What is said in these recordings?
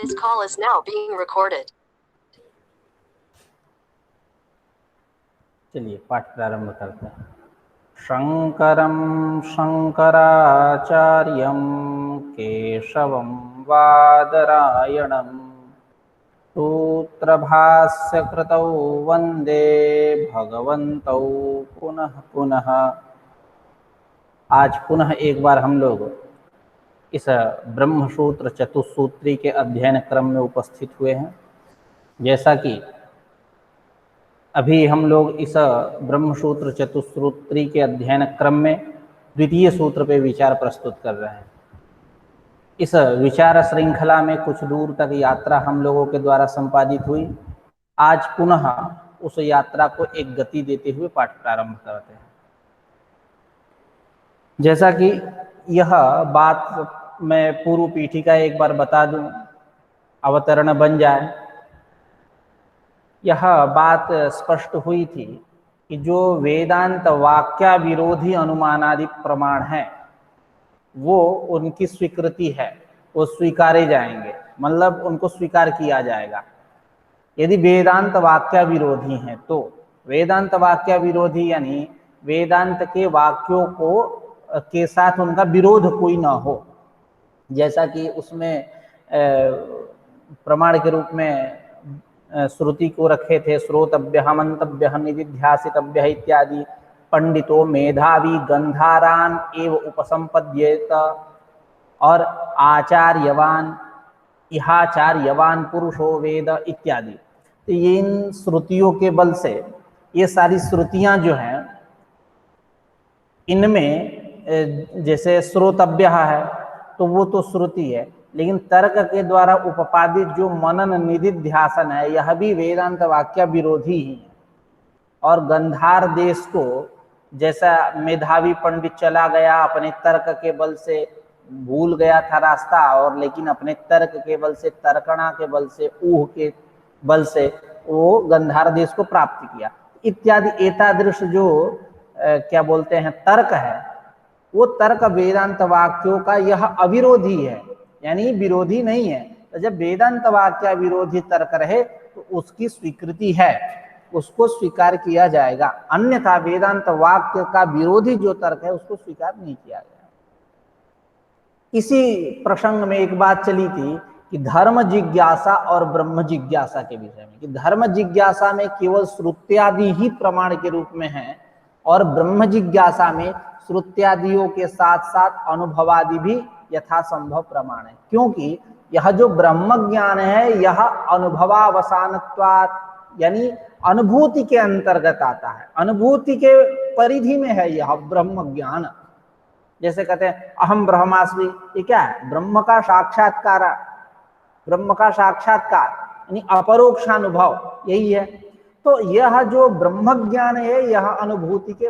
This call is now being recorded. चलिए पाठ प्रारंभ करते हैं। शंकरं शंकराचार्यं केशवं वादरायणं सूत्रभाष्यकृतौ वंदे भगवन्तौ पुनः पुनः। आज पुनः एक बार हम लोग इस ब्रह्मसूत्र चतुस्सूत्री के अध्ययन क्रम में उपस्थित हुए हैं। जैसा कि अभी हम लोग इस ब्रह्मसूत्र चतुस्सूत्री के अध्ययन क्रम में द्वितीय सूत्र पे विचार प्रस्तुत कर रहे हैं। इस विचार श्रृंखला में कुछ दूर तक यात्रा हम लोगों के द्वारा संपादित हुई। आज पुनः उस यात्रा को एक गति देते हुए पाठ प्रारंभ करते हैं। जैसा कि यह बात मैं पूर्व पीठिका एक बार बता दूं, अवतरण बन जाए। यह बात स्पष्ट हुई थी कि जो वेदांत वाक्या विरोधी अनुमानादि प्रमाण हैं वो उनकी स्वीकृति है, वो स्वीकारे जाएंगे, मतलब उनको स्वीकार किया जाएगा। यदि वेदांत वाक्या विरोधी हैं तो वेदांत वाक्या विरोधी यानी वेदांत के वाक्यों को के साथ उनका विरोध कोई ना हो। जैसा कि उसमें प्रमाण के रूप में श्रुति को रखे थे, श्रोतव्य मंतव्य निधिध्यासितव्य इत्यादि। पंडितो मेधावी गंधारान एव उपसंपद्येत और आचार्यवान इहाचार्यवान पुरुषो वेद इत्यादि। तो ये इन श्रुतियों के बल से ये सारी श्रुतियां जो हैं इनमें जैसे श्रोतव्य है तो वो तो श्रुति है, लेकिन तर्क के द्वारा उपपादित जो मनन निधिध्यासन है यह भी वेदांत वाक्य विरोधी ही है। और गंधार देश को जैसा मेधावी पंडित चला गया, अपने तर्क के बल से भूल गया था रास्ता, और लेकिन अपने तर्क के बल से, तर्कणा के बल से, ऊह के बल से वो गंधार देश को प्राप्त किया इत्यादि। एतादृश जो क्या बोलते हैं तर्क है, वो तर्क वेदांत वाक्यों का यह अविरोधी है, यानी विरोधी नहीं है। तो जब वेदांत वाक्य विरोधी तर्क रहे तो उसकी स्वीकृति है, उसको स्वीकार किया जाएगा। अन्यथा वेदांत वाक्य का विरोधी जो तर्क है उसको स्वीकार नहीं किया गया। इसी प्रसंग में एक बात चली थी कि धर्म जिज्ञासा और ब्रह्म जिज्ञासा के विषय में, कि धर्म जिज्ञासा में केवल श्रुत्यादि ही प्रमाण के रूप में है और ब्रह्म जिज्ञासा में श्रुत्यादियों के साथ साथ अनुभवादि भी यथासंभव प्रमाण है। क्योंकि यह जो ब्रह्म ज्ञान है यह अनुभवावसानत्वात् यानी अनुभूति के अंतर्गत आता है, अनुभूति के परिधि में है यह ब्रह्म ज्ञान। जैसे कहते हैं अहम ब्रह्मास्मि, ये क्या है? ब्रह्म का साक्षात्कार, ब्रह्म का साक्षात्कार यानी अपरोक्षानुभव, यही है। तो यह जो ब्रह्म ज्ञान है यह अनुभूति के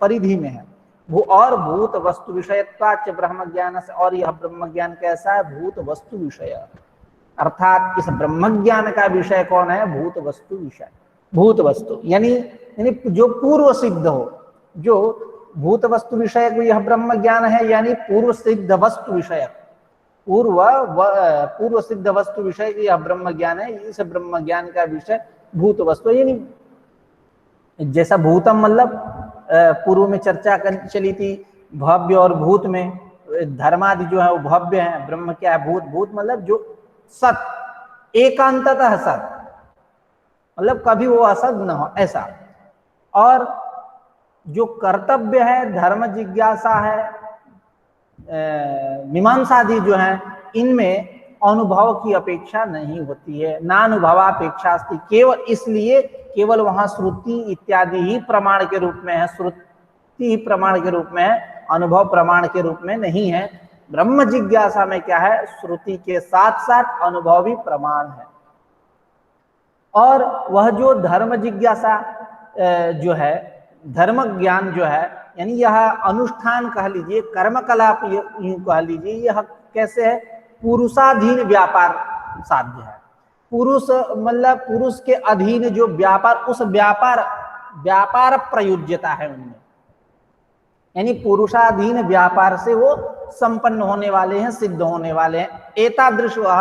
परिधि में है। और भूत वस्तु विषयत्वाच ब्रह्म ज्ञान से, और यह ब्रह्म ज्ञान कैसा है? भूत वस्तु विषय, अर्थात इस ब्रह्म ज्ञान का विषय कौन है? भूत वस्तु विषय। भूत वस्तु यानी जो पूर्व सिद्ध हो, जो भूत वस्तु विषय यह ब्रह्म ज्ञान है, यानी पूर्व सिद्ध वस्तु विषय, पूर्व सिद्ध वस्तु विषय यह ब्रह्म ज्ञान है। इस ब्रह्म ज्ञान का विषय भूत वस्तु, यानी जैसा भूतम मतलब पूर्व में चर्चा चली थी भव्य और भूत में, धर्मादि जो है वो भव्य है, ब्रह्म क्या है? भूत। भूत मतलब जो सत, एकांततः सत, मतलब कभी वो असत न हो ऐसा। और जो कर्तव्य है, धर्म जिज्ञासा है, मीमांसादि जो है, इनमें अनुभव की अपेक्षा नहीं होती है, नानुभवापेक्षा अस्ति। केवल इसलिए केवल वहां श्रुति इत्यादि ही प्रमाण के रूप में है, श्रुति ही प्रमाण के रूप में है, अनुभव प्रमाण के रूप में नहीं है। ब्रह्म जिज्ञासा में क्या है? श्रुति के साथ साथ अनुभव भी प्रमाण है। और वह जो धर्म जिज्ञासा जो है, धर्म ज्ञान जो है, यानी यह अनुष्ठान कह लीजिए, कर्मकलाप यूं कह लीजिए, यह कैसे है? पुरुषाधीन व्यापार साध्य है। पुरुष मतलब पुरुष के अधीन जो व्यापार, उस व्यापार प्रयोज्यता है उनमें, यानी पुरुषाधीन व्यापार से वो संपन्न होने वाले हैं, सिद्ध होने वाले हैं। एतादृश वह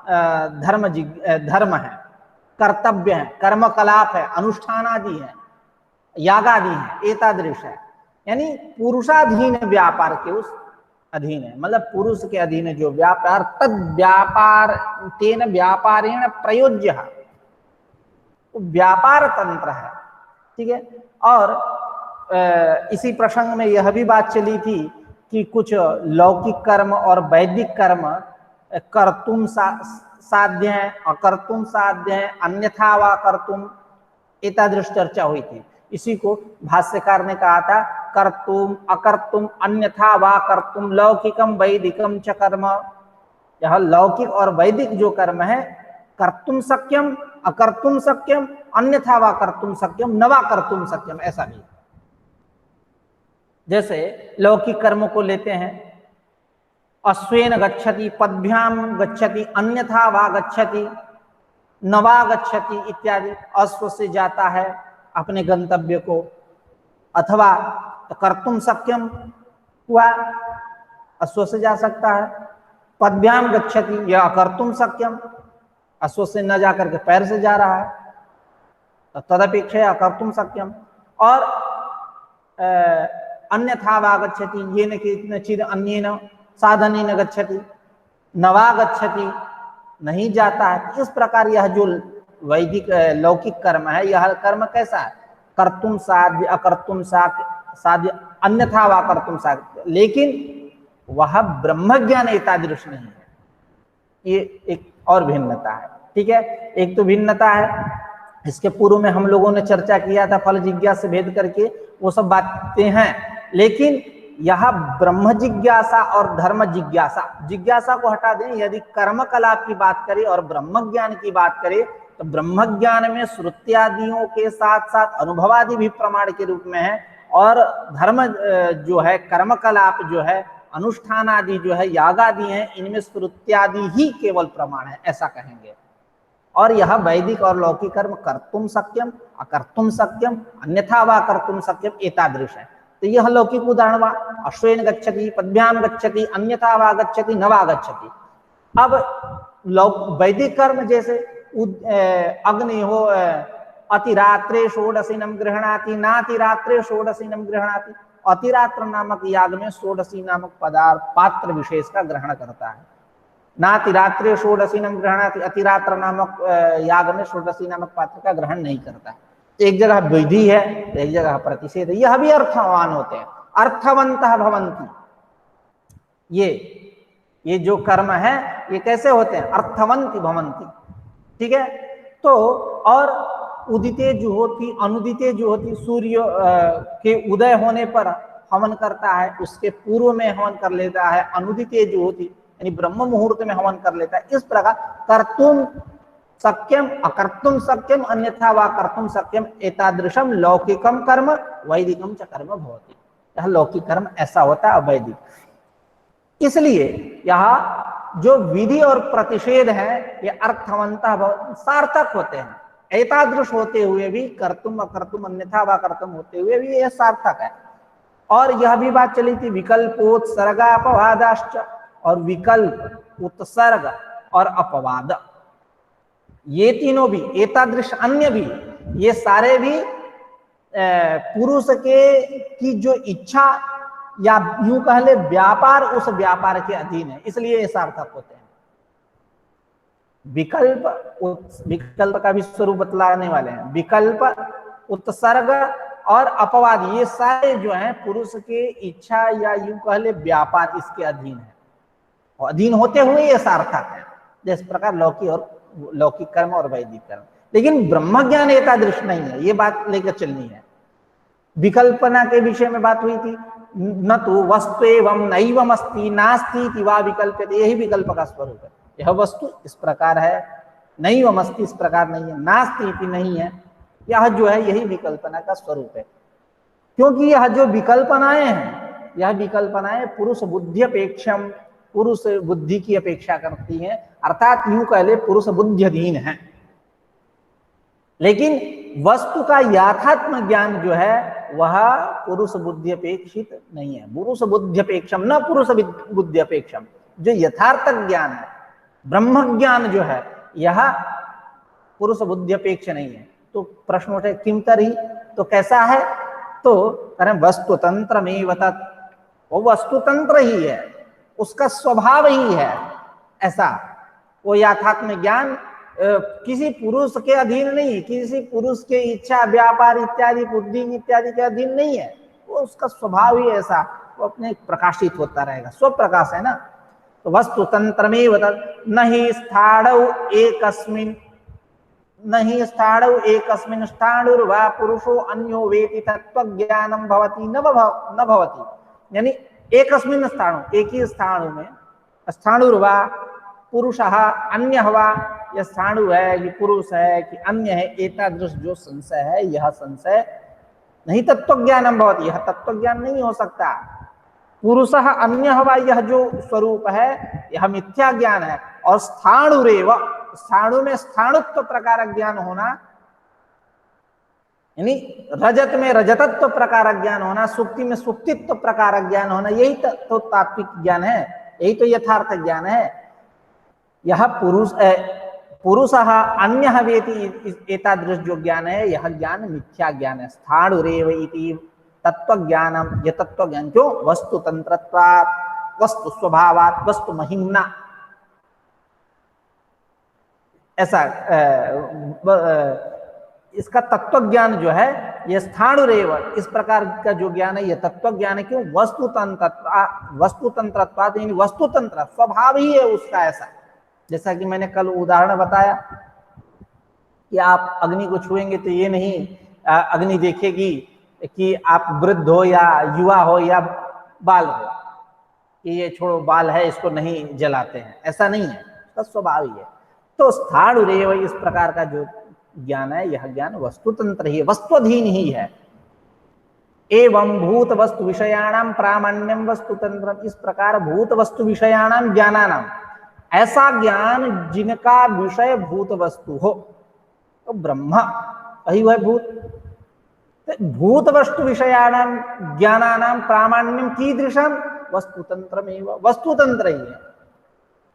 धर्म है, कर्तव्य है, कर्मकलाप है, अनुष्ठान आदि है, याग आदि है, एतादृश है। यानी पुरुषाधीन व्यापार के उस अधीन है, मतलब पुरुष के अधीन जो व्यापार, तद व्यापार तेन व्यापारेण प्रयोज्य व्यापार तंत्र है। ठीक है। और इसी प्रसंग में यह भी बात चली थी कि कुछ लौकिक कर्म और वैदिक कर्म कर्तुम साध्य है, अकर्तुम साध्य है, अन्यथा वा कर्तुम, एतादृश चर्चा हुई थी। इसी को भाष्यकार ने कहा था कर्तुम अकर्तुम अन्यथा वा कर्तुम लौकिकम वैदिकम च कर्म। यह लौकिक और वैदिक जो कर्म है, कर्तुम शक्यम अकर्तुम शक्यम अन्यथा वा कर्तुम शक्यम न वा कर्तुम शक्यम, ऐसा भी। जैसे लौकिक कर्मों को लेते हैं, अश्वेन गच्छति, पद्भ्याम गच्छति, अन्यथा वा गच्छति, न वा गच्छति इत्यादि। अश्व से जाता है अपने गंतव्य को, अथवा तो कर्तुम शक्यम हुआ, अश्व से जा सकता है। पद्भ्याम गच्छति, यह अकर्तुम शक्यम, अश्व से न जाकर के पैर से जा रहा है, तो तदपेक्षा अकर्तुम शक्यम। और अन्यथा वा गच्छति, ये न किंचित् अन्येन साधनेन गच्छति, न वा गच्छति, नहीं जाता है। इस प्रकार यह जो वैदिक लौकिक कर्म है, यह कर्म कैसा है? कर्तुम साध्य अकर्तुम साध्य अन्यथा वा कर्तुम साध्य, लेकिन वह ब्रह्मज्ञान एतादृश नहीं है। ये एक और भिन्नता है। ठीक है। एक तो भिन्नता है, इसके पूर्व में हम लोगों ने चर्चा किया था फल जिज्ञासा से भेद करके, वो सब बातें हैं। लेकिन यह ब्रह्म जिज्ञासा और धर्म जिज्ञासा, जिज्ञासा को हटा दें, यदि कर्म कलाप की बात करें और ब्रह्म ज्ञान की बात करें, तो ब्रह्म ज्ञान में श्रुत्यादियों के साथ साथ अनुभवादि भी प्रमाण के रूप में है, और धर्म जो है, कर्म कलाप जो है, अनुष्ठान आदि जो है, याग आदि है, इनमें श्रुत्यादि ही केवल प्रमाण है, ऐसा कहेंगे। और यह वैदिक और लौकिक कर्म कर्तुम शक्यम अकर्तुम शक्यम अन्यथा वा कर्तुम शक्यम एतादृश है। तो यह लौकिक उदाहरण हुआ, अश्वेन गच्छति, पद्भ्याम गच्छति, अन्यथा वा गच्छति, न वा गच्छति। अब वैदिक कर्म जैसे अग्नि हो, अतिरात्रे षोडशीनम गृह्णाति, नातिरात्रे षोडशीनम गृह्णाति। अतिरात्र नामक याग में षोडशी नामक पदार्थ पात्र विशेष का ग्रहण करता है। नातिरात्रे षोडशीनम गृह्णाति, अतिरात्र नामक याग में षोडशी नामक पात्र का ग्रहण नहीं करता है। एक जगह विधि है, एक जगह प्रतिषेध है। यह भी अर्थवान होते हैं, अर्थवंतः भवन्ति। ये जो कर्म है, ये कैसे होते हैं? अर्थवंती भवन्ति। ठीक है। तो और उदिते जो होती, अनुदिते जो होती, सूर्य के उदय होने पर हवन करता है, उसके पूर्व में हवन कर लेता है। अनुदिते जो होती यानी ब्रह्म मुहूर्त में हवन कर लेता है। इस प्रकार कर्तुम शक्यम अकर्तुम शक्यम अन्यथा वा कर्तुम शक्यम एतादृशम लौकिकम कर्म वैदिकम च कर्म भवति। यह लौकिक कर्म ऐसा होता है, वैदिक। इसलिए यह जो विधि और प्रतिषेध है, ये अर्थवंतः सार्थक होते हैं। एतादृश होते हुए भी, कर्तुम अकर्तुम अन्यथा वा कर्तुम होते हुए भी यह सार्थक है। और यह भी बात चली थी विकल्पोत्सर्गापवादाश्च, और विकल्प, उत्सर्ग और अपवाद, ये तीनों भी, एतादृश अन्य भी, ये सारे भी पुरुष की जो इच्छा या यूं कह ले व्यापार, उस व्यापार के अधीन है, इसलिए ये सार्थक होते हैं। विकल्प का भी स्वरूप बतलाने वाले हैं। विकल्प, उत्सर्ग और अपवाद, ये सारे जो हैं पुरुष के इच्छा या यूं कह ले व्यापार, इसके अधीन है, और अधीन होते हुए ये सार्थक है। जिस प्रकार लौकिक कर्म और वैदिक कर्म। लेकिन ब्रह्म ज्ञान एकादृश नहीं है, ये बात लेकर चलनी है। विकल्पना के विषय में बात हुई थी, न तो वस्तु एवं नैवम अस्ति नास्ति वा विकल्प्यते, यही विकल्प का स्वरूप है। यह वस्तु इस प्रकार है, नैवम अस्ति इस प्रकार नहीं है, नास्ति नहीं है, यह जो है यही विकल्पना का स्वरूप है। क्योंकि यह जो विकल्पनाएं हैं, यह विकल्पनाएं पुरुष बुद्धि अपेक्षम, पुरुष बुद्धि की अपेक्षा करती हैं, अर्थात यूं कह ले पुरुष बुद्धि अधीन है। लेकिन वस्तु का यथात्म ज्ञान जो है वह पुरुष बुद्धि अपेक्षित नहीं है। पुरुष बुद्धि अपेक्षम न पुरुष बुद्धि अपेक्षम, जो यथार्थ ज्ञान है, ब्रह्म ज्ञान जो है यह पुरुष बुद्धि अपेक्ष नहीं है। तो प्रश्न उठे किम तरी, तो कैसा है, तो करें वस्तुतंत्र में वतत, वो वस्तुतंत्र ही है, उसका स्वभाव ही है ऐसा। वो यथात्म ज्ञान किसी पुरुष के अधीन नहीं, किसी पुरुष के इच्छा व्यापार इत्यादि बुद्धि इत्यादि के अधीन नहीं है, वो उसका स्वभाव ही ऐसा, वो अपने प्रकाशित होता रहेगा, स्व प्रकाश है ना। तो वस्तुतंत्र में वतत नहीं स्थाणौ एकस्मिन्, नहीं स्थाणौ एकस्मिन् स्थाणुर्वा पुरुषो अन्यो वेति तत्त्वज्ञानं भवति न भवति। यानी एकस्मिन् स्थाणु, एक ही स्थाणु में, स्थाणुर्वा पुरुषः अन्यः वा, यह स्थाणु है कि पुरुष है कि अन्य है, एतादृश जो संशय है यह संशय नहीं तत्त्वज्ञानं भवति, यह तत्त्वज्ञान नहीं हो सकता। पुरुषः अन्यः वा, यह जो स्वरूप है यह मिथ्या ज्ञान है। और स्थाणुरेव, स्थाणु में स्थाणुत्व प्रकार ज्ञान होना, यानी रजत में रजतत्व प्रकार ज्ञान होना, सुक्ति में सुक्तित्व प्रकार ज्ञान होना, यही तो तात्विक ज्ञान है, यही तो यथार्थ ज्ञान है। यह पुरुषः अन्यः वेति एतादृश जो ज्ञान है यह ज्ञान मिथ्या ज्ञान है। स्थाणुरेव इति तत्व ज्ञानम, यह तत्व ज्ञान क्यों, वस्तु तंत्रत्वात्, वस्तु स्वभावात्, वस्तु महिम्ना, ऐसा इसका तत्व ज्ञान जो है यह स्थाणुरेव, इस प्रकार का जो ज्ञान है यह तत्व ज्ञान है। क्यों, वस्तु तंत्रत्वात्, यानी वस्तु तंत्र स्वभाव ही है उसका ऐसा। जैसा कि मैंने कल उदाहरण बताया कि आप अग्नि को छुएंगे तो ये नहीं अग्नि देखेगी कि आप वृद्ध हो या युवा हो या बाल हो, कि ये छोड़ो बाल है इसको नहीं जलाते हैं, ऐसा नहीं है, उसका स्वभाव ही है। तो स्थाणुरेव इस प्रकार का जो ज्ञान है यह ज्ञान वस्तुतंत्र ही है, वस्तुअधीन ही है। एवं भूत वस्तु विषयाणाम प्रामाण्यम वस्तुतंत्रम, इस प्रकार भूत वस्तु विषयाणाम ज्ञानानाम, ऐसा ज्ञान जिनका विषय भूत वस्तु हो, तो ब्रह्म वही है भूत। भूत वस्तु विषयाणाम ज्ञानानाम प्रामाण्यम कीदृशम, वस्तुतंत्रमेव, वस्तुतंत्र ही है।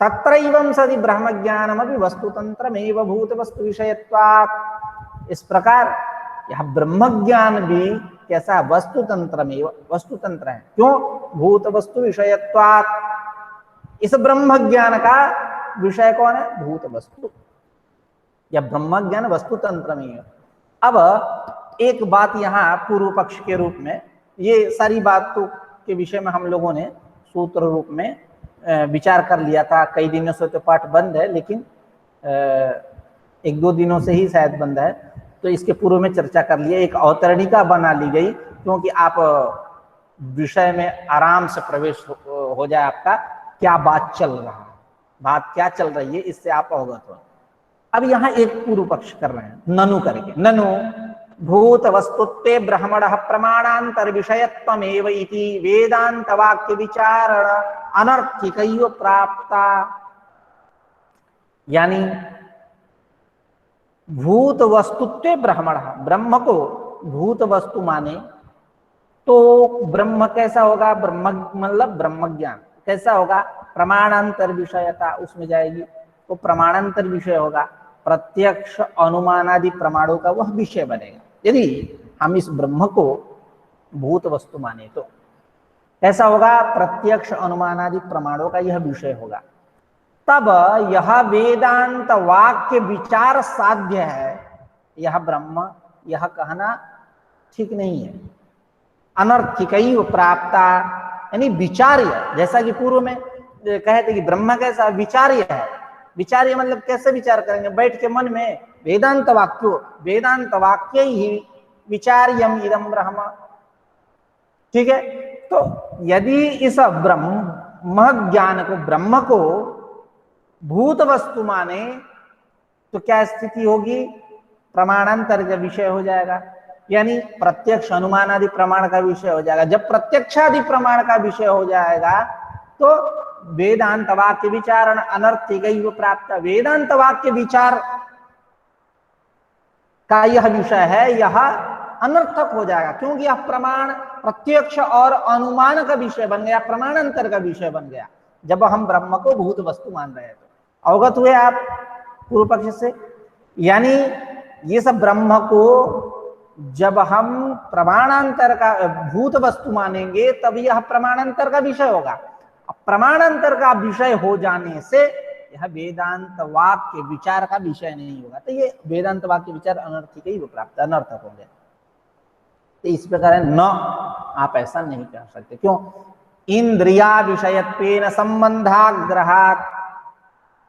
तत्रैवं सदि ब्रह्म ज्ञानमपि वस्तुतंत्रमेव भूत वस्तु विषयत्वात्, इस प्रकार यह ब्रह्म ज्ञान भी कैसा, वस्तुतंत्रमेव, वस्तुतंत्र है। क्यों, भूत वस्तु विषयत्वात्, इस ब्रह्म ज्ञान का विषय कौन है, भूत वस्तु, या ब्रह्म ज्ञान वस्तुतंत्र में है। अब एक बात यहाँ पूर्व पक्ष के रूप में, ये सारी बातों के विषय में हम लोगों ने सूत्र रूप में विचार कर लिया था, कई दिनों से तो पाठ बंद है, लेकिन एक दो दिनों से ही शायद बंद है, तो इसके पूर्व में चर्चा कर लिया, एक अवतरणिका बना ली गई, क्योंकि आप विषय में आराम से प्रवेश हो जाए, आपका क्या बात चल रहा है, बात क्या चल रही है, इससे आप अवगत हो। अब यहाँ एक पूर्व पक्ष कर रहे हैं ननु करके, ननु भूत वस्तुत्वे ब्रह्मणः प्रमाणांतर विषयत्वमेव इति वेदांत वाक्य विचारण अनर्थिकैव प्राप्ता। यानी भूत वस्तुत्वे ब्रह्मणः, ब्रह्म को भूत वस्तु माने तो ब्रह्म कैसा होगा, ब्रह्म मतलब ब्रह्म ज्ञान कैसा होगा, प्रमाणांतर विषयता उसमें जाएगी, तो प्रमाणांतर विषय होगा, प्रत्यक्ष अनुमानादि प्रमाणों का वह विषय बनेगा। यदि हम इस ब्रह्म को भूत वस्तु माने तो कैसा होगा, प्रत्यक्ष अनुमानादि प्रमाणों का यह विषय होगा। तब यह वेदांत वाक्य विचार साध्य है, यह ब्रह्म यह कहना ठीक नहीं है। अनर्थिकैव प्राप्ता, यानी विचार्य, जैसा कि पूर्व में कहे थे कि ब्रह्म कैसा विचार्य है, विचार्य मतलब कैसे विचार करेंगे, बैठ के मन में वेदांत वाक्यो, वेदांत वाक्य ही विचार्यम इदम ब्रह्म, ठीक है। तो यदि इस ब्रह्म ज्ञान को, ब्रह्म को भूत वस्तु माने तो क्या स्थिति होगी, प्रमाणांतर का विषय हो जाएगा, यानी प्रत्यक्ष अनुमान आदि प्रमाण का विषय हो जाएगा। जब प्रत्यक्षादि प्रमाण का विषय हो जाएगा तो वेदांत वाक्य विचारण अनर्थिकैव प्राप्त, वेदांत वाक्य विचार का यह विषय है, यह अनर्थक हो जाएगा, क्योंकि यह प्रमाण प्रत्यक्ष और अनुमान का विषय बन गया, प्रमाणांतर का विषय बन गया, जब हम ब्रह्म को भूत वस्तु मान रहे हैं। अवगत हुए आप पूर्व पक्ष से? यानी ये सब ब्रह्म को जब हम प्रमाणांतर का भूत वस्तु मानेंगे तब यह प्रमाणांतर का विषय होगा। प्रमाणांतर का विषय हो जाने से यह वेदांत वाक्य विचार का विषय नहीं होगा। तो ये वेदांत वाक्य विचार अनर्थिक ही प्राप्त अनर्थक हो गया। तो इस प्रकार न आप ऐसा नहीं कह सकते। क्यों? इंद्रिया विषयत्वेन संबंधाग्रहात्।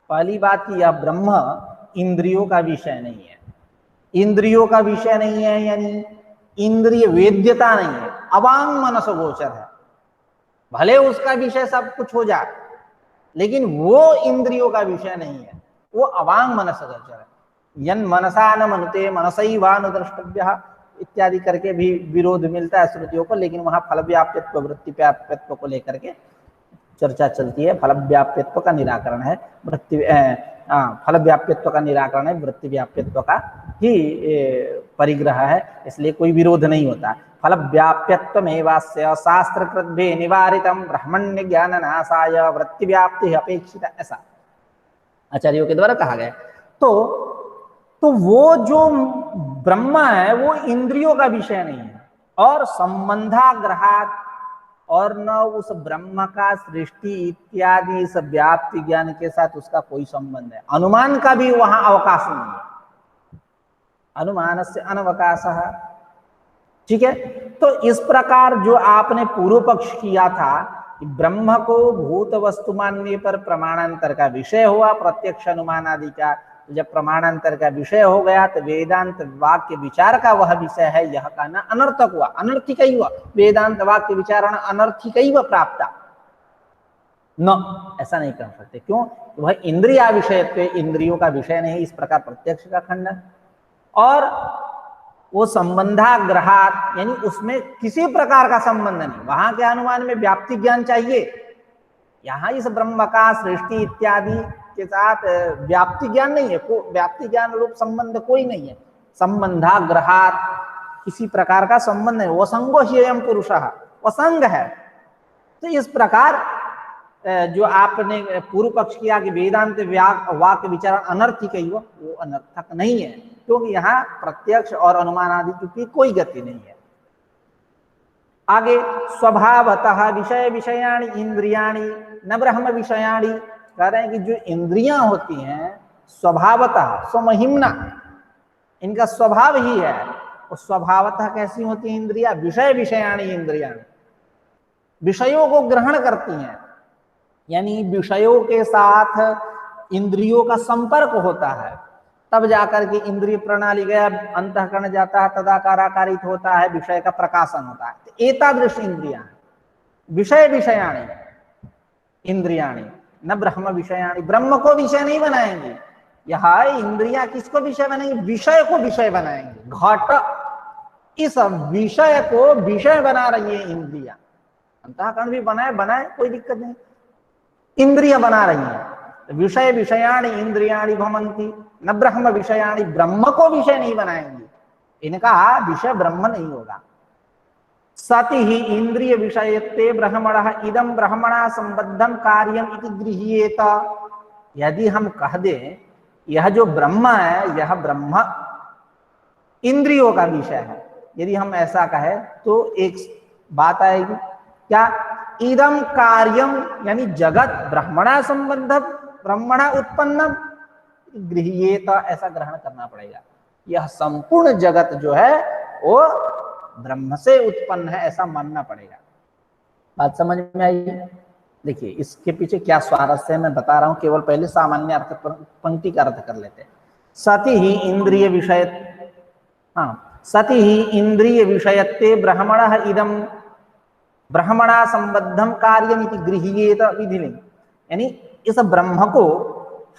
पहली बात कि यह ब्रह्म इंद्रियों का विषय नहीं है। इंद्रियों का विषय नहीं है यानी इंद्रिय वेद्यता नहीं है, अवांग मनस गोचर है। भले उसका विषय सब कुछ हो जाए लेकिन वो इंद्रियों का विषय नहीं है, वो अवांग मनस गोचर है। यन मनसा न मनुते मनसैवानुद्रष्टव्यः इत्यादि करके भी विरोध मिलता है श्रुतियों को, लेकिन वहां फल व्याप्यत्व वृत्ति व्याप्यत्व को लेकर के चर्चा चलती है। फल व्याप्यत्व का निराकरण है, वृत्ति फल व्याप्यत्व का निराकरण है, वृत्ति व्याप्यत्व का ही परिग्रह है, इसलिए कोई विरोध नहीं होता। फल व्याप्यत्वमेवास्य शास्त्रकृद्भि निवारितम ब्रह्मण्य ज्ञान नाशाय वृत्ति व्याप्ति अपेक्षित, ऐसा आचार्यों के द्वारा कहा गया। तो वो जो ब्रह्म है वो इंद्रियों का विषय नहीं है, और संबंधाग्रहात, और न उस ब्रह्म का सृष्टि इत्यादि इस व्याप्ति ज्ञान के साथ उसका कोई संबंध है। अनुमान का भी वहां अवकाश नहीं है, अनुमान से अनवकाश। ठीक है, तो इस प्रकार जो आपने पूर्व पक्ष किया था कि ब्रह्म को भूत वस्तु मानने पर प्रमाणांतर का विषय हुआ प्रत्यक्ष अनुमान आदि का, तो जब प्रमाणांतर का विषय हो गया तो वेदांत वाक्य विचार का वह विषय है, यह कहना अनर्थक हुआ, अनर्थिक ही हुआ। वेदांत वाक्य विचारण अनर्थिक ही हुआ प्राप्त न, ऐसा नहीं कर सकते। क्यों? वह इंद्रिया विषय, इंद्रियों का विषय नहीं, इस प्रकार प्रत्यक्ष का खंडन। और वो संबंधाग्रहात यानी उसमें किसी प्रकार का संबंध नहीं। वहां के अनुमान में व्याप्ति ज्ञान चाहिए, यहाँ इस ब्रह्म का सृष्टि इत्यादि के साथ व्याप्ति ज्ञान नहीं है, व्याप्ति ज्ञान रूप संबंध कोई नहीं है। संबंधाग्रहात किसी प्रकार का संबंध है, वो संगो ह्ययम पुरुषः, वो संग है। तो इस प्रकार जो आपने पूर्व पक्ष किया कि वेदांत वाक्य विचारण अनर्थिक ही हो, वो अनर्थक नहीं है, क्योंकि यहाँ प्रत्यक्ष और अनुमान आदि की कोई गति नहीं है। आगे स्वभावतः विषय विषयाणि इंद्रियाणि न ब्रह्म विषयाणि, कह रहे हैं कि जो इंद्रियां होती हैं स्वभावतः स्वमहिम्ना, इनका स्वभाव ही है। और स्वभावतः कैसी होती है इंद्रियां? विषय विषयाणि इंद्रियाणि, विषयों को ग्रहण करती हैं, यानी विषयों के साथ इंद्रियों का संपर्क होता है, तब जाकर के इंद्रिय प्रणाली गया अंतःकरण जाता है, तदाकाराकारित होता है, विषय का प्रकाशन होता है। तो एतादृश इंद्रियां विषय विषयाणि इंद्रियाणि न ब्रह्म विषयाणि, ब्रह्म को विषय नहीं बनाएंगे। यह इंद्रियां किसको विषय बनाएंगे? विषय को विषय बनाएंगे। घट इस विषय को विषय बना रही है इंद्रियां, अंतःकरण भी बनाए कोई दिक्कत नहीं, इंद्रियां बना रही हैं। विषय विषयाणि इंद्रियाणि भवन्ति न ब्रह्म विषयाणि, ब्रह्म को विषय नहीं बनाएंगे, इनका विषय ब्रह्म नहीं होगा। सति ही इंद्रिय विषयत्वे ब्रह्मणः इदं ब्रह्मणा संबद्धं कार्यम इति गृह्येत। यदि हम कह दें यह जो ब्रह्म है यह ब्रह्म इंद्रियों का विषय है, यदि हम ऐसा कहें तो एक बात आएगी क्या? इदम कार्यम यानी जगत ब्रह्मणा संबद्धम ब्रह्मणा उत्पन्नम गृह्येत, ऐसा ग्रहण करना पड़ेगा। यह संपूर्ण जगत जो है वो ब्रह्म से उत्पन्न है, ऐसा मानना पड़ेगा। बात समझ में आई? देखिए इसके पीछे क्या स्वारस्य है मैं बता रहा हूं, केवल पहले सामान्य अर्थ पंक्ति का अर्थ कर लेते हैं। सति ही इंद्रिय विषय, सति ही इंद्रिय विषयत्वे ब्रह्मणः इदम ब्रह्मणा संबद्धम कार्यम इति गृह्येत विधिलिंग, यानी इस ब्रह्म को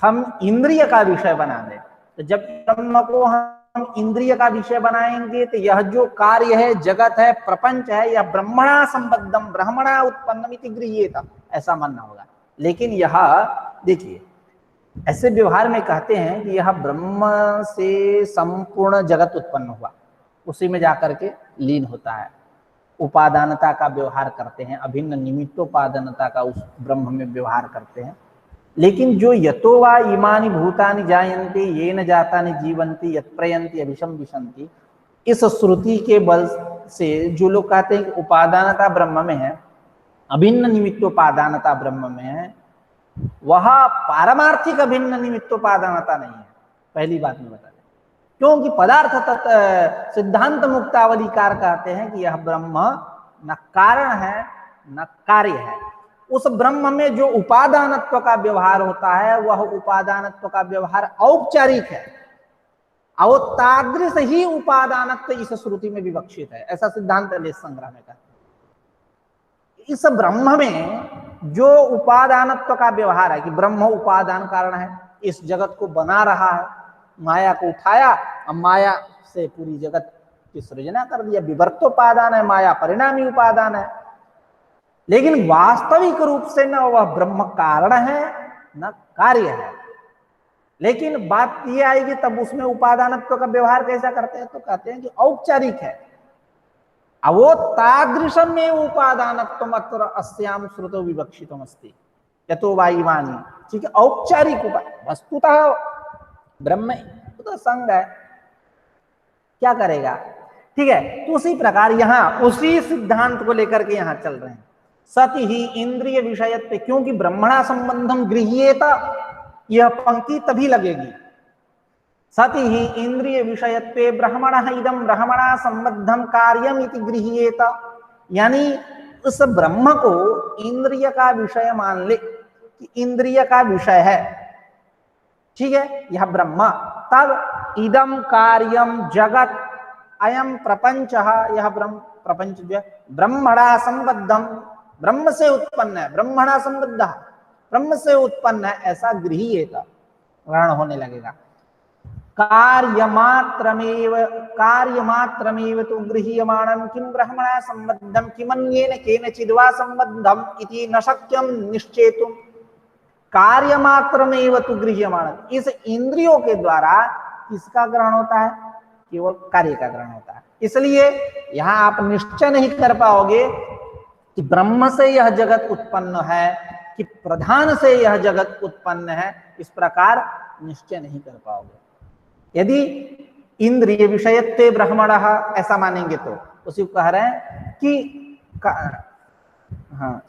हम इंद्रिय का विषय बना दें। तो जब ब्रह्म को हम इंद्रिय का विषय बनाएंगे तो यह जो कार्य है, जगत है, प्रपंच है, यह ब्रह्मणा संबद्धम ब्रह्मणा उत्पन्नम इति गृह्येत, ऐसा मानना होगा। लेकिन यह देखिए ऐसे व्यवहार में कहते हैं कि यह ब्रह्म से संपूर्ण जगत उत्पन्न हुआ, उसी में जाकर के लीन होता है। उपादानता का व्यवहार करते हैं, अभिन्न निमित्तोपादानता का उस ब्रह्म में व्यवहार करते हैं। लेकिन जो यतो वा इमानि भूतानि जायन्ते येन जातानि जीवन्ति यत् प्रयन्ति अभिशम विशन्ति, इस श्रुति के बल से जो लोग कहते हैं कि उपादानता ब्रह्म में है, अभिन्न निमित्तोपादानता ब्रह्म में है, वह पारमार्थिक अभिन्न निमित्तोपादानता नहीं है। पहली बात मैं बता दें, क्योंकि पदार्थ सिद्धांत मुक्तावलीकार कहते हैं कि यह ब्रह्म न कारण है न कार्य है। उस ब्रह्म में जो उपादानत्व का व्यवहार होता है वह उपादानत्व का व्यवहार औपचारिक है, और तादृश ही उपादानत्व इस श्रुति में विवक्षित है, ऐसा सिद्धांत लेश संग्रह में कहते हैं। इस ब्रह्म में जो उपादानत्व का व्यवहार है कि ब्रह्म उपादान कारण है, इस जगत को बना रहा है, माया को उठाया, अब माया से पूरी जगत की सृजना कर दिया, विवर्तोपादान है, माया परिणामी उपादान है। लेकिन वास्तविक रूप से न वह ब्रह्म कारण है न कार्य है। लेकिन बात यह आएगी तब उसमें उपादानत्व का व्यवहार कैसा करते हैं, तो कहते हैं कि औपचारिक है। अब वो तादृशम में उपादानत्व अत्र अस्याम श्रुतो विवक्षितम अस्ति यतो वा इमानि, ठीक है, औपचारिक वस्तुतः ब्रह्म तो संग है, क्या करेगा, ठीक है। तो उसी प्रकार यहां उसी सिद्धांत को लेकर के यहां चल रहे हैं। सति ही इंद्रिय विषयत्व, क्योंकि ब्रह्मणा संबंधम गृह्येत, यह पंक्ति तभी लगेगी। सति ही इंद्रिय विषयत्वे ब्रह्मणः इदं ब्रह्मणा संबद्धम कार्यम इति गृह्येत, यानी उस ब्रह्म को इंद्रिय का विषय मान ले कि इंद्रिय का विषय है, ठीक है, यह ब्रह्म, तब इदम कार्यम जगत अयम प्रपंच, यह प्रपंच जो है ब्रह्मणा संबद्धम, ब्रह्म से उत्पन्न है, ब्रह्मणा संबद्ध, ब्रह्म से उत्पन्न है, ऐसा गृह्येत ग्रहण होने लगेगा। कार्यमात्रमेव तो गृह्यमाणं किं ब्रह्मणा संबद्धं किमन्येन केनचिद् वा संबद्धं इति न शक्यं निश्चेतुम्। कार्यमात्रमेव तो गृह्यमाणं, इस इंद्रियों के द्वारा किसका ग्रहण होता है, केवल कार्य का ग्रहण होता है। इसलिए यहां आप निश्चय नहीं कर पाओगे कि ब्रह्म से यह जगत उत्पन्न है कि प्रधान से यह जगत उत्पन्न है, इस प्रकार निश्चय नहीं कर पाओगे। यदि इंद्रिय विषयत्वे ब्रह्मणः ऐसा मानेंगे तो उसी को कह रहे हैं कि हाँ,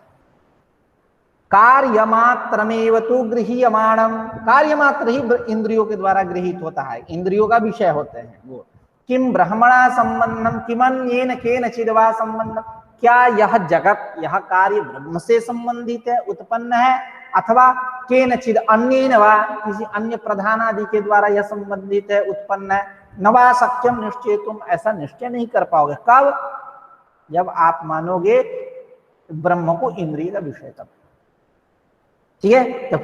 कार्यमात्रमेव तु गृह्यमाणं, कार्यमात्र ही इंद्रियों के द्वारा गृहीत होता है, इंद्रियों का विषय होते हैं वो। किम ब्रह्मणा संबंधम किमन्येन केनचिद् वा संबंधम, क्या यह जगत, यह कार्य ब्रह्म से संबंधित है, उत्पन्न है, अथवा केनचिद् अन्येन वा, किसी अन्य प्रधान आदि के द्वारा यह संबंधित है, उत्पन्न है, न वा शक्यम निश्चेतुम, ऐसा निश्चय नहीं कर पाओगे। कब, जब आप मानोगे ब्रह्म को इंद्रिय का विषय, तब, ठीक है। तो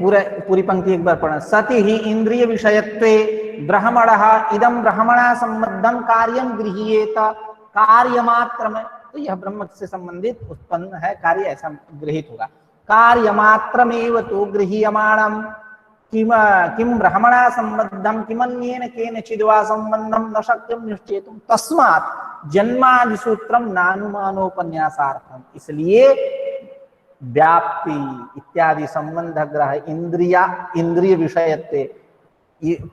पूरी पंक्ति एक बार पढ़ना। सति ही इंद्रिय विषयत्वे ब्रह्मणः इदं ब्रह्मणा संबद्धं कार्यं गृह्येत, कार्यमात्र में, तो यह ब्रह्म से संबंधित उत्पन्न है कार्य, ऐसा गृहीत होगा। कार्यमात्रमेव तो गृह्यमाणं किम ब्रह्मणा संबद्धं किमन्येन केनचिद् वा संबंधं न शक्यं निश्चेतुं तस्मात् जन्मादि सूत्रम नानुमानोपन्यासार्थम, इसलिए व्याप्ति इत्यादि संबंध ग्रह इंद्रिय विषयत्वे,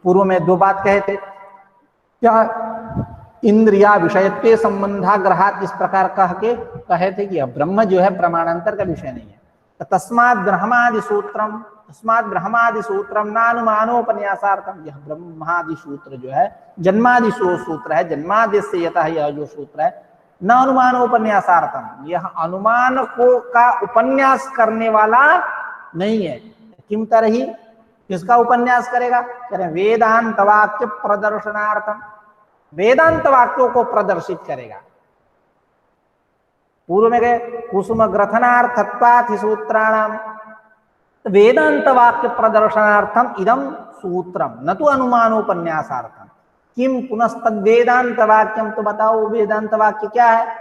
पूर्व में दो बात कहे थे, क्या इंद्रिया विषयत्वे संबंधाग्रहात, इस प्रकार कहे थे कि ब्रह्म जो है प्रमाणांतर का विषय नहीं है। तस्मात् ब्रह्मादि सूत्रम नानुमानोपन्यासार्थम, यह ब्रह्मादि सूत्र जो है जन्मादि सूत्र है, जन्मादि से यतः यह जो सूत्र है न अनुमानोपन्यासार्थम, यह अनुमान को का उपन्यास करने वाला नहीं है। किम तरही, किसका उपन्यास करेगा, करें वेदांत वाक्य प्रदर्शनार्थम, वेदांत वाक्यों को प्रदर्शित करेगा। पूर्व में गए कुसुम ग्रथनार्थत्वात् सूत्राणाम, वेदांत वाक्य प्रदर्शनार्थम इदम सूत्रम न तो अनुमानोपन्यासार्थम। किम पुनस्तद वेदांत वाक्यम, तो बताओ वेदांत वाक्य क्या है,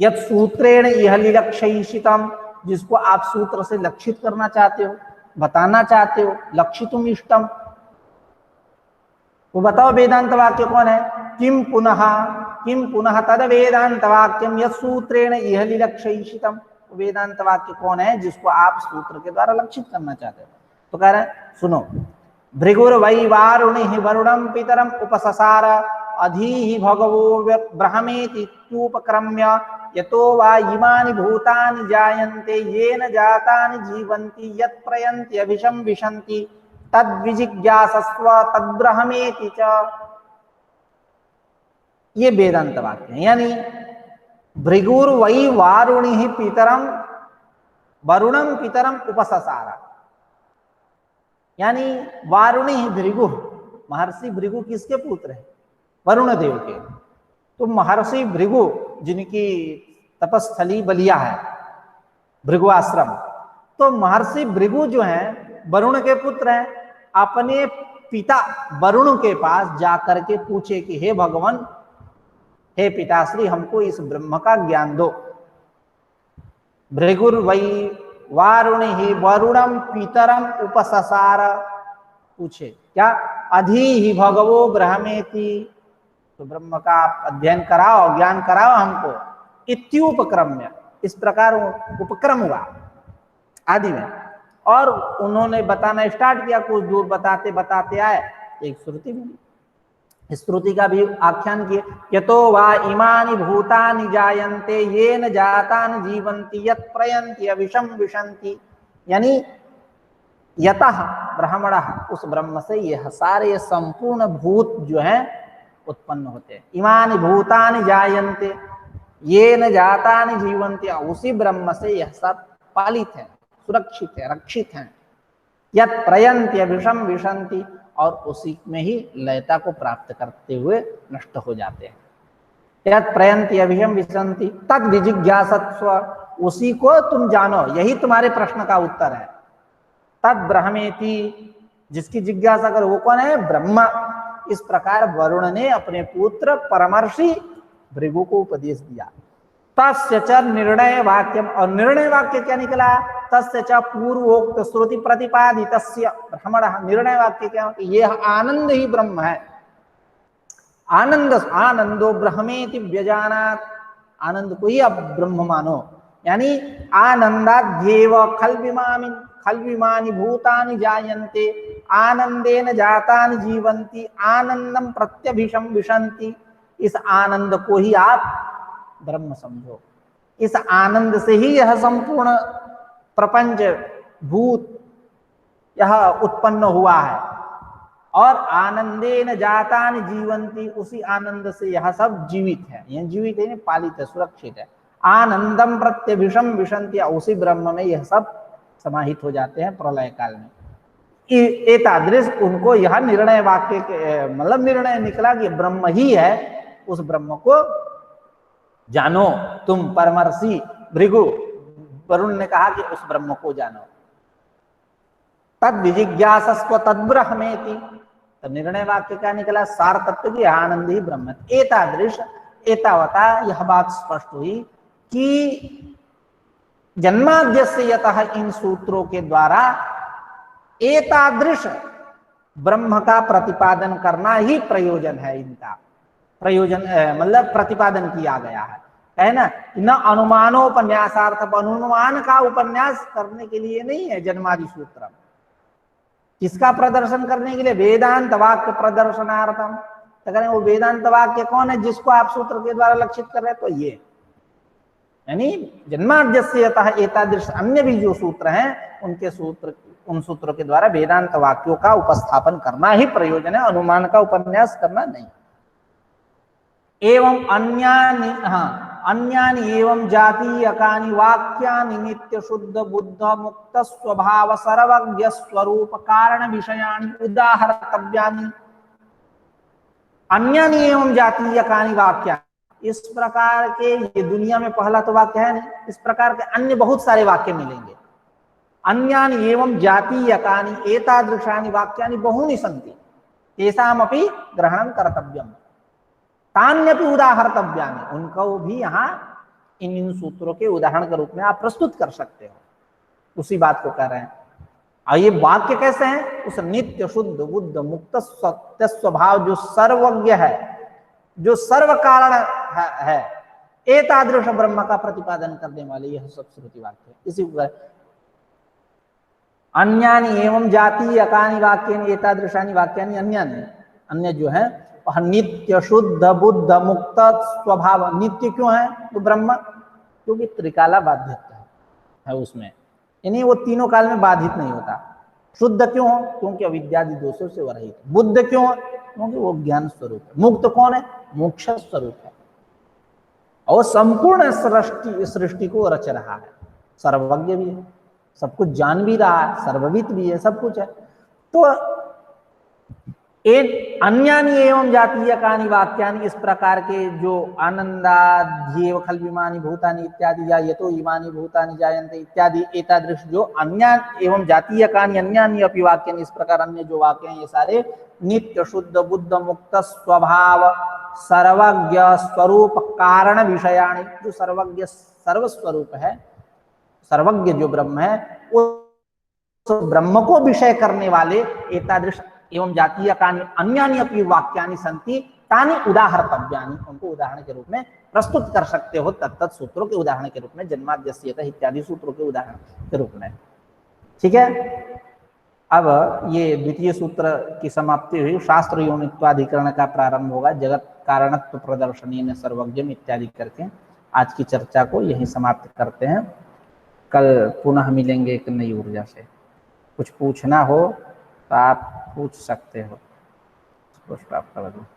यत् सूत्रेण यह लिलक्षयिषितम, जिसको आप सूत्र से लक्षित करना चाहते हो, बताना चाहते हो, लक्षितुम इष्टम, वो बताओ वेदांत वाक्य कौन है। किम पुनः तद वेदांत वाक्यम यत् सूत्रेण यह लिलक्षयिषितम, वेदांत वाक्य कौन है जिसको आप सूत्र के द्वारा लक्षित करना चाहते हो। तो कह रहे हैं सुनो, भृगुर्वै वारुणिः वरुणं पितरम उपससार अधीहि भगवो ब्रह्मेति इत्युपक्रम्य यतो वा इमानि भूतानि जायन्ते येन जातानि जीवन्ति यत् प्रयन्ति अभिशं विशन्ति तद्विजिज्ञासस्व तद्ब्रह्मेति च। ये वेदांत वाक्य है। यानी भृगुर्वै वारुणिः पितरम वरुणम पितरम उपससार, यानी वारुणी भृगु, महर्षि भृगु किसके पुत्र है? वरुण देव के। तो महर्षि भृगु जिनकी तपस्थली बलिया है, भृगु आश्रम, तो महर्षि भृगु जो हैं वरुण के पुत्र हैं। अपने पिता वरुण के पास जाकर के पूछे कि हे भगवान, हे पिताश्री, हमको इस ब्रह्म का ज्ञान दो। भृगुर्वै वारुणिः वरुणम पितरम उपससार, पूछे क्या? अधीहि भगवो ब्रह्मेति, तो ब्रह्म का अध्ययन कराओ, ज्ञान कराओ हमको। इत्युपक्रम्य, इस प्रकार उपक्रम हुआ आदि में, और उन्होंने बताना स्टार्ट किया। कुछ दूर बताते बताते आए, एक श्रुति मिली। इस श्रुति का भी आख्यान किए, यतो वा इमानि भूतानि जायन्ते येन जातानि जीवन्ति यत् प्रयन्ति अविशं विशन्ति, यानी यतः ब्रह्मणः, उस ब्रह्म से यह सारे संपूर्ण भूत जो हैं उत्पन्न होते हैं। इमानि भूतानि जायन्ते येन जातानि जीवन्ति, उसी ब्रह्म से यह सब पालित है, सुरक्षित है, रक्षित हैं। यत् प्रयन्ति अभिशं विशन्ति, और उसी में ही लयता को प्राप्त करते हुए नष्ट हो जाते हैं। यत् प्रयन्ति अभिशं विशन्ति तद विजिज्ञासस्व, उसी को तुम जानो, यही तुम्हारे प्रश्न का उत्तर है। तद ब्रह्मेति, जिसकी जिज्ञासा करो वो कौन है? ब्रह्मा। इस प्रकार वरुण ने अपने पुत्र परमर्षि भृगु को उपदेश दिया। तस्य च निर्णय वाक्यम, और निर्णय वाक्य क्या निकला? तस्य च पूर्वोक्त श्रुति प्रतिपादितस्य ब्रह्मणः, निर्णय वाक्य क्या? यह आनंद ही ब्रह्म है। आनंद, आनंदो ब्रह्मेति व्यजानात्, आनंद को ही अब ब्रह्म मानो। यानी आनंदाद्येव खल्विमानि भूतानि जायन्ते आनंदेन जातानि जीवन्ति आनंदम प्रत्यभिशं विशन्ति, इस आनंद को ही आप ब्रह्म समझो। इस आनंद से ही यह संपूर्ण प्रपंच भूत यह उत्पन्न हुआ है, और आनंदेन जातानि जीवन्ति, उसी आनंद से यह सब जीवित है। यह जीवित है, पालित है, सुरक्षित है। आनंदम प्रत्यभिशं विशन्ति, उसी ब्रह्म में यह सब समाहित हो जाते हैं प्रलय काल में। एतादृश, उनको यह निर्णय वाक्य के मतलब निर्णय निकला कि ब्रह्म ही है, उस ब्रह्म को जानो तुम परमर्षि भृगु। वरुण ने कहा कि उस ब्रह्म को जानो। तद विजिज्ञासस्व तद्ब्रह्मेति, तो निर्णय वाक्य क्या निकला? सार तत्व की आनंद ही ब्रह्म। एतादृश, एतावता यह बात स्पष्ट हुई कि जन्माद्यस्य यतः, इन सूत्रों के द्वारा एतादृश ब्रह्म का प्रतिपादन करना ही प्रयोजन है। इनका प्रयोजन मतलब प्रतिपादन किया गया है ना। न अनुमानोपन्यासार्थ, अनुमान का उपन्यास करने के लिए नहीं है जन्मादि सूत्र। किसका प्रदर्शन करने के लिए? वेदांत वाक्य प्रदर्शनार्थम। तो करें वो वेदांत वाक्य कौन है जिसको आप सूत्र के द्वारा लक्षित कर रहे हैं? तो ये यानी जन्माद्यस्य यतः एतादृश, अन्य भी जो सूत्र हैं उनके सूत्र, उन सूत्रों के द्वारा वेदांत वाक्यों का उपस्थापन करना ही प्रयोजन है, अनुमान का उपन्यास करना नहीं। एवं अन्यानि, अन्यानि एवं जातीयकानि वाक्यानि नित्य शुद्ध बुद्ध मुक्त स्वभाव सर्वज्ञ स्वरूप कारण विषयानि उदाहर्तव्यानि। अन्यानि एवं जातीयकानि वाक्यानि, इस प्रकार के, ये दुनिया में पहला तो वाक्य है नहीं, इस प्रकार के अन्य बहुत सारे वाक्य मिलेंगे। अन्यानि एवं जातीयकानि एतादृशानि वाक्यानि बहूनि सन्ति तेषामपि ग्रहणं कर्तव्यम् तान्यपि उदाहर्तव्यानि, उनको भी यहाँ इन सूत्रों के उदाहरण के रूप में आप प्रस्तुत कर सकते हो। उसी बात को कह रहे हैं। और ये वाक्य कैसे हैं? उस नित्य शुद्ध बुद्ध मुक्त सत्य स्वभाव जो सर्वज्ञ है, जो सर्व कारण है, एतादृश ब्रह्म का प्रतिपादन करने वाले यह सब श्रुति वाक्य है। इसी अन्यानि एवं जातीयकानि वाक्यानि एतादृशानि वाक्यानि अन्यानि, अन्य जो है वह नित्य शुद्ध बुद्ध मुक्त स्वभाव। नित्य क्यों है? तो ब्रह्म, क्योंकि त्रिकाला बाध्यता है उसमें, यानी वो तीनों काल में बाधित नहीं होता। शुद्ध क्यों हो? क्योंकि अविद्यादि दोषों से रहित। बुद्ध क्यों है? क्योंकि वो ज्ञान स्वरूप है। मुक्त कौन है? मोक्ष स्वरूप है। और संपूर्ण सृष्टि को रच रहा है, सर्वज्ञ भी है, सब कुछ जान भी रहा है, सर्वविद भी है, सब कुछ है। तो एक अन्यानि एवं जातीयकानि वाक्यानि, इस प्रकार के जो आनंदाध्येव खल विमानि भूतानि इत्यादि या यतो इमानि भूतानि जायन्ते इत्यादि एतादृश जो अन्य एवं जातीयकानि अन्यानि अपि वाक्यानि, इस प्रकार अन्य जो वाक्य हैं ये सारे नित्य शुद्ध बुद्ध मुक्त स्वभाव सर्वज्ञ स्वरूप कारण विषयाणि, जो सर्वज्ञ सर्वस्वरूप है, सर्वज्ञ जो ब्रह्म है, वो ब्रह्म को विषय करने वाले एतादृश एवं जातीय कानि अन्यानि अपि वाक्यानि सन्ति तानि उदाहर्तव्यानि, उनको उदाहरण के रूप में प्रस्तुत कर सकते हो तत्त सूत्रों के उदाहरण के रूप में, जन्माद्यस्य यतः इत्यादि सूत्रों के उदाहरण के रूप में। ठीक है, अब ये द्वितीय सूत्र की समाप्ति हुई। शास्त्र योनित्वाधिकरण का प्रारंभ होगा, जगत कारणत्व प्रदर्शनीय सर्वज्ञम इत्यादि करके आज की चर्चा को यहीं समाप्त करते हैं। कल पुनः मिलेंगे एक नई ऊर्जा से। कुछ पूछना हो तो आप पूछ सकते हो।